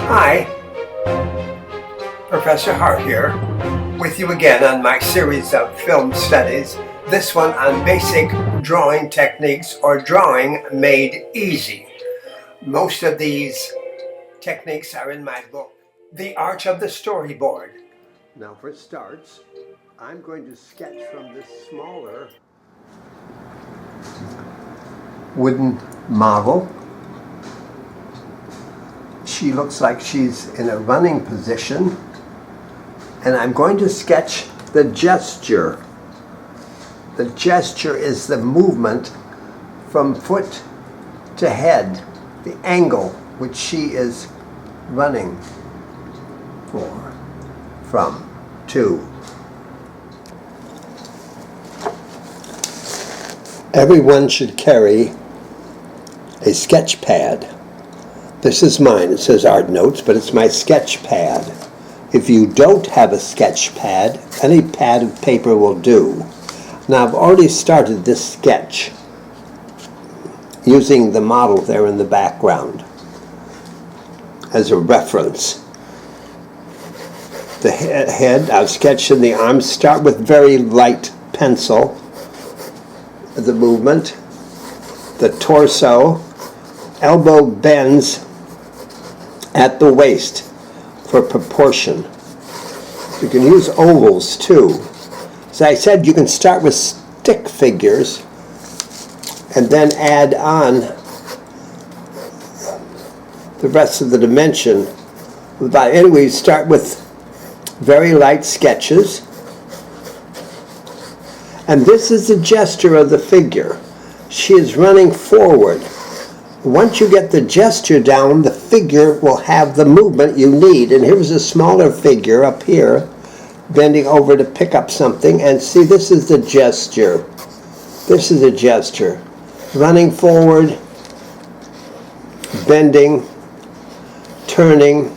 Hi, Professor Hart here, with you again on my series of film studies, this one on basic drawing techniques or drawing made easy. Most of these techniques are in my book, The Art of the Storyboard. Now for starts, I'm going to sketch from this smaller wooden model. She looks like she's in a running position, and I'm going to sketch the gesture. The gesture is the movement from foot to head, the angle which she is running from, to. Everyone should carry a sketch pad. This is mine. It says Art Notes, but it's my sketch pad. If you don't have a sketch pad, any pad of paper will do. Now I've already started this sketch using the model there in the background as a reference. The head, I've sketched in the arms. Start with very light pencil. The movement, the torso, elbow bends at the waist for proportion. You can use ovals too. As I said, you can start with stick figures and then add on the rest of the dimension. But anyway, start with very light sketches. And this is the gesture of the figure. She is running forward. Once you get the gesture down, the figure will have the movement you need. And here's a smaller figure up here, bending over to pick up something. And see, this is the gesture. This is a gesture. Running forward, bending, turning.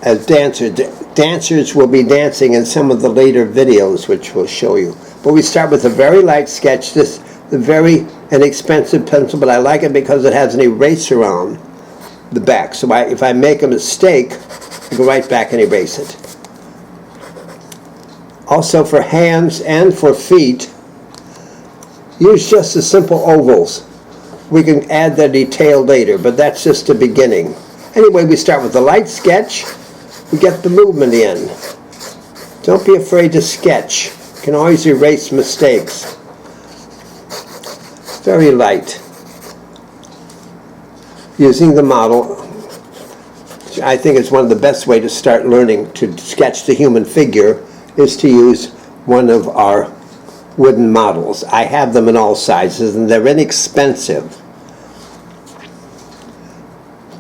As dancers will be dancing in some of the later videos, which we'll show you. But we start with a very light sketch. This the very inexpensive pencil, but I like it because it has an eraser on the back. So if I make a mistake, I go right back and erase it. Also for hands and for feet, use just the simple ovals. We can add the detail later, but that's just the beginning. Anyway, we start with the light sketch. We get the movement in. Don't be afraid to sketch. You can always erase mistakes. Very light. Using the model, I think it's one of the best ways to start learning to sketch the human figure is to use one of our wooden models. I have them in all sizes and they're inexpensive.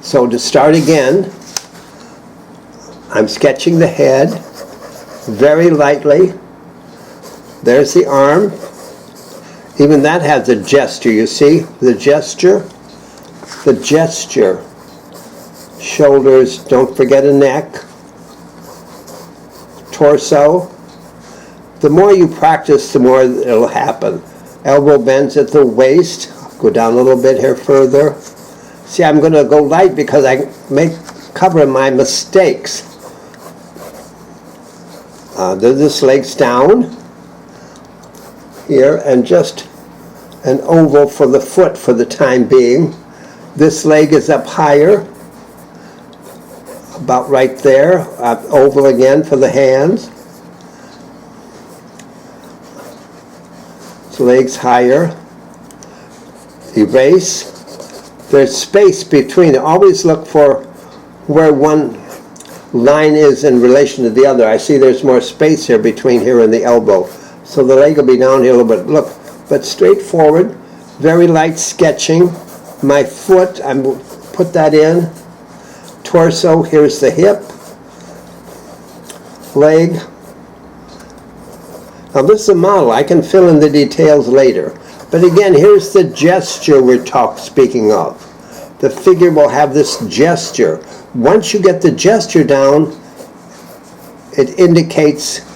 So to start again, I'm sketching the head very lightly. There's the arm. Even that has a gesture, you see? The gesture. The gesture. Shoulders, don't forget a neck. Torso. The more you practice, the more it'll happen. Elbow bends at the waist. Go down a little bit here further. See, I'm going to go light because I cover my mistakes. This leg's down here, and just an oval for the foot for the time being. This leg is up higher, about right there. Oval again for the hands. This leg's higher. Erase. There's space between. Always look for where one line is in relation to the other. I see there's more space here between here and the elbow. So the leg will be down here a little bit. Look, but straightforward, very light sketching. My foot, I'm put that in. Torso, here's the hip. Leg. Now this is a model. I can fill in the details later. But again, here's the gesture we're speaking of. The figure will have this gesture. Once you get the gesture down, it indicates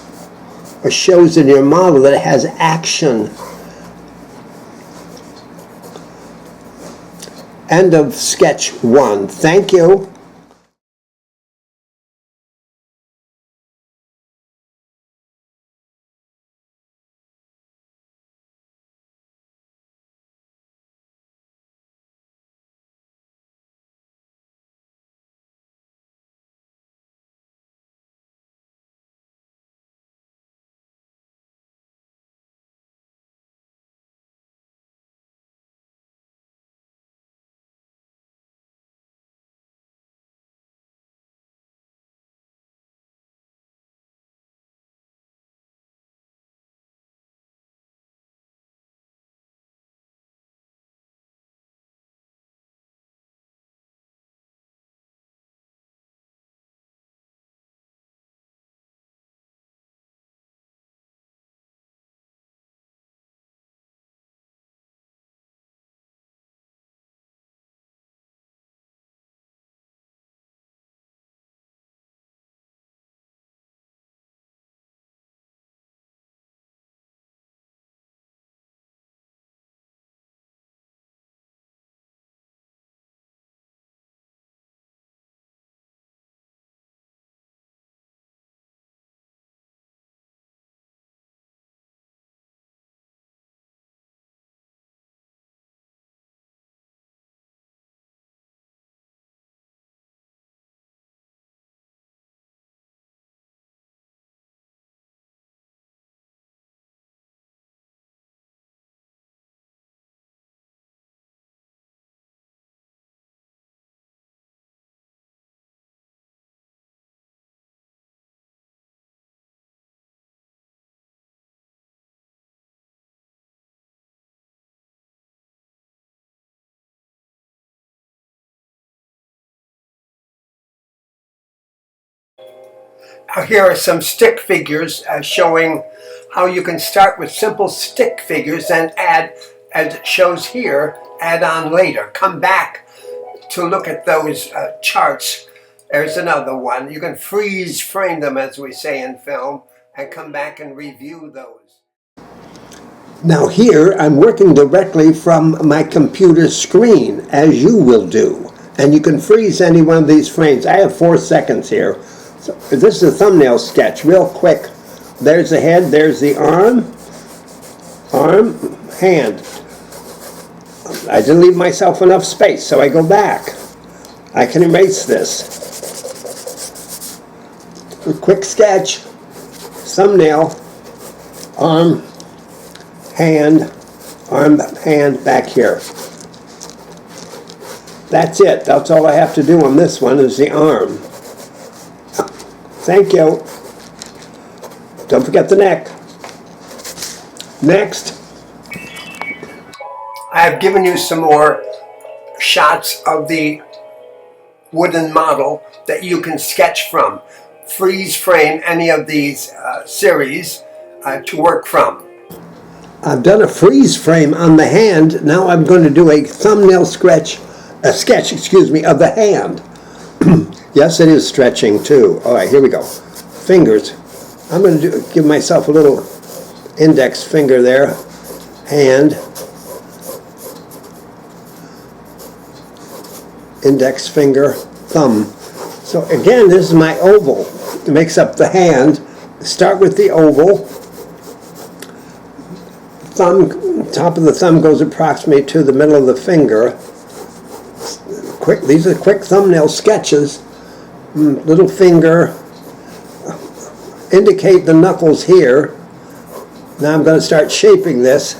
or shows in your model that it has action. End of sketch 1. Thank you. Now here are some stick figures showing how you can start with simple stick figures and add, as it shows here, add on later. Come back to look at those charts. There's another one. You can freeze frame them, as we say in film, and come back and review those. Now here I'm working directly from my computer screen, as you will do. And you can freeze any one of these frames. I have 4 seconds here. So this is a thumbnail sketch, real quick. There's the head, there's the arm, hand. I didn't leave myself enough space, so I go back. I can erase this. A quick sketch, thumbnail, arm, hand, back here. That's it. That's all I have to do on this one is the arm. Thank you. Don't forget the neck. Next, I have given you some more shots of the wooden model that you can sketch from. Freeze frame any of these series to work from. I've done a freeze frame on the hand. Now I'm going to do a thumbnail sketch, of the hand. Yes, it is stretching too. All right, here we go. Fingers. I'm going to give myself a little index finger there. Hand. Index finger. Thumb. So again, this is my oval. It makes up the hand. Start with the oval. Thumb, top of the thumb goes approximately to the middle of the finger. These are quick thumbnail sketches. Little finger. Indicate the knuckles here. Now I'm going to start shaping this.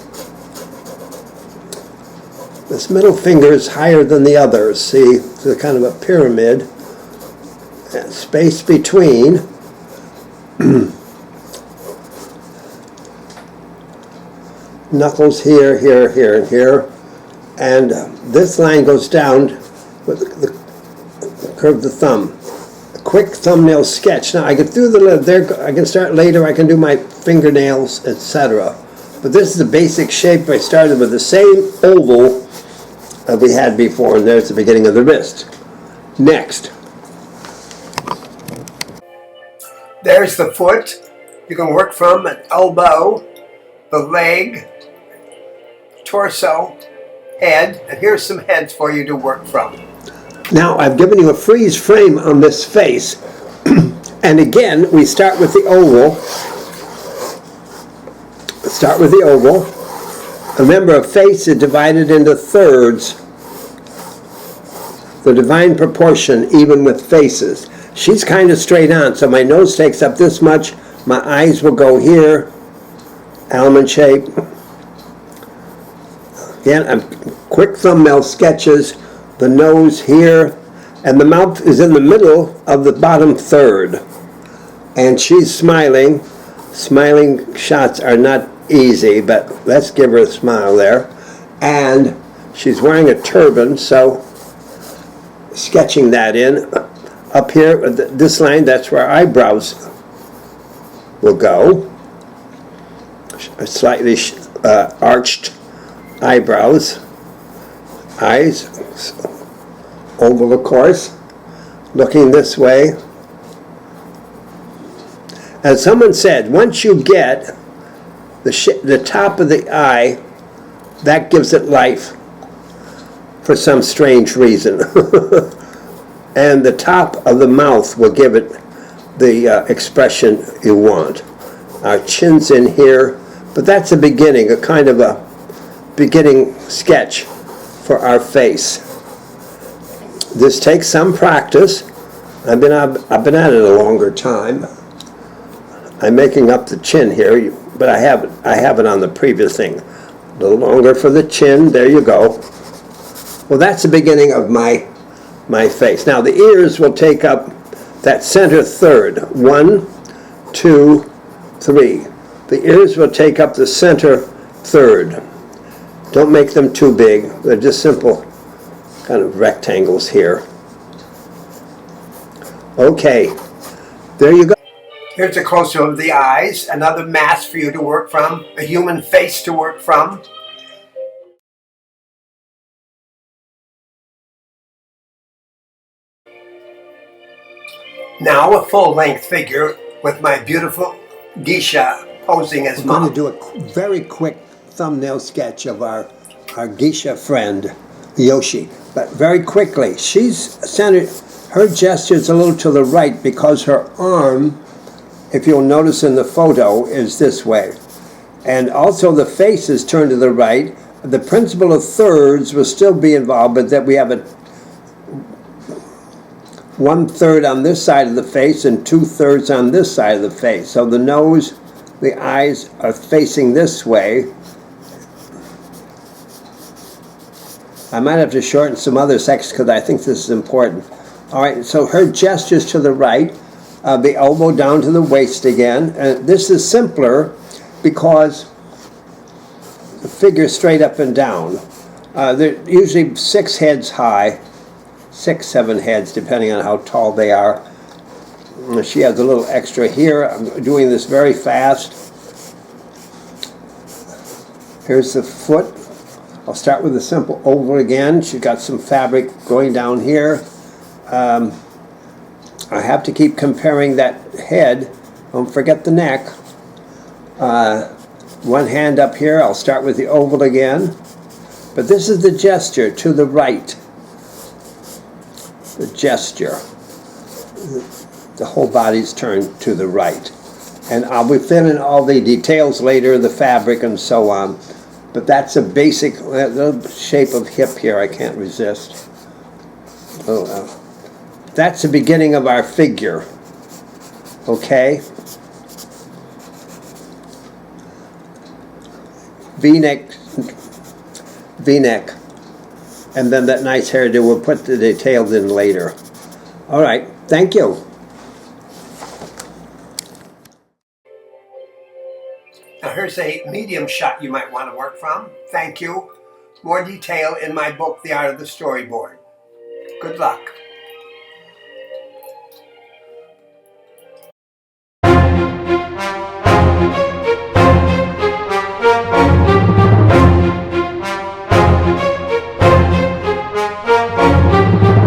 This middle finger is higher than the others. See, it's kind of a pyramid. Space between. Knuckles here, here, here, and here. And this line goes down with the curve of the thumb. A quick thumbnail sketch. Now I can do I can start later, I can do my fingernails, etc. But this is the basic shape. I started with the same oval that we had before, and there's the beginning of the wrist. Next. There's the foot. You can work from an elbow, the leg, torso, head, and here's some heads for you to work from. Now I've given you a freeze frame on this face, and again we start with the oval. Start with the oval. Remember, a face is divided into thirds. The divine proportion, even with faces. She's kind of straight on, so my nose takes up this much. My eyes will go here, almond shape. Again, quick thumbnail sketches. The nose here, and the mouth is in the middle of the bottom third. And she's smiling. Smiling shots are not easy, but let's give her a smile there. And she's wearing a turban, so sketching that in. Up here, this line, that's where eyebrows will go. Slightly arched eyebrows. Eyes, oval of course, looking this way. As someone said, once you get the top of the eye, that gives it life for some strange reason. And the top of the mouth will give it the expression you want. Our chin's in here, but that's a beginning, a kind of a beginning sketch for our face. This takes some practice. I've been at it a longer time. I'm making up the chin here, but I have it on the previous thing. A little longer for the chin. There you go. Well, that's the beginning of my face. Now the ears will take up that center third. 1, 2, 3. The ears will take up the center third. Don't make them too big. They're just simple kind of rectangles here. Okay. There you go. Here's a close-up of the eyes, another mask for you to work from, a human face to work from. Now a full-length figure with my beautiful geisha posing as mom. I'm going to do a very quick thumbnail sketch of our geisha friend, Yoshi. But very quickly, she's centered, her gesture is a little to the right because her arm, if you'll notice in the photo, is this way. And also the face is turned to the right. The principle of thirds will still be involved, but that we have a 1/3 on this side of the face and 2/3 on this side of the face. So the nose, the eyes are facing this way. I might have to shorten some other sections because I think this is important. All right, so her gestures to the right, the elbow down to the waist again. This is simpler because the figure straight up and down. They're usually 6 heads high. 6, 7 heads, depending on how tall they are. She has a little extra here. I'm doing this very fast. Here's the foot. I'll start with a simple oval again. She's got some fabric going down here. I have to keep comparing that head. Don't forget the neck. One hand up here. I'll start with the oval again. But this is the gesture to the right. The gesture. The whole body's turned to the right. And I'll be filling all the details later, the fabric and so on. But that's a basic the shape of hip here. I can't resist. That's the beginning of our figure. Okay? V-neck. V-neck. And then that nice hairdo, we'll put the details in later. All right, thank you. Now here's a medium shot you might want to work from. Thank you. More detail in my book, The Art of the Storyboard. Good luck.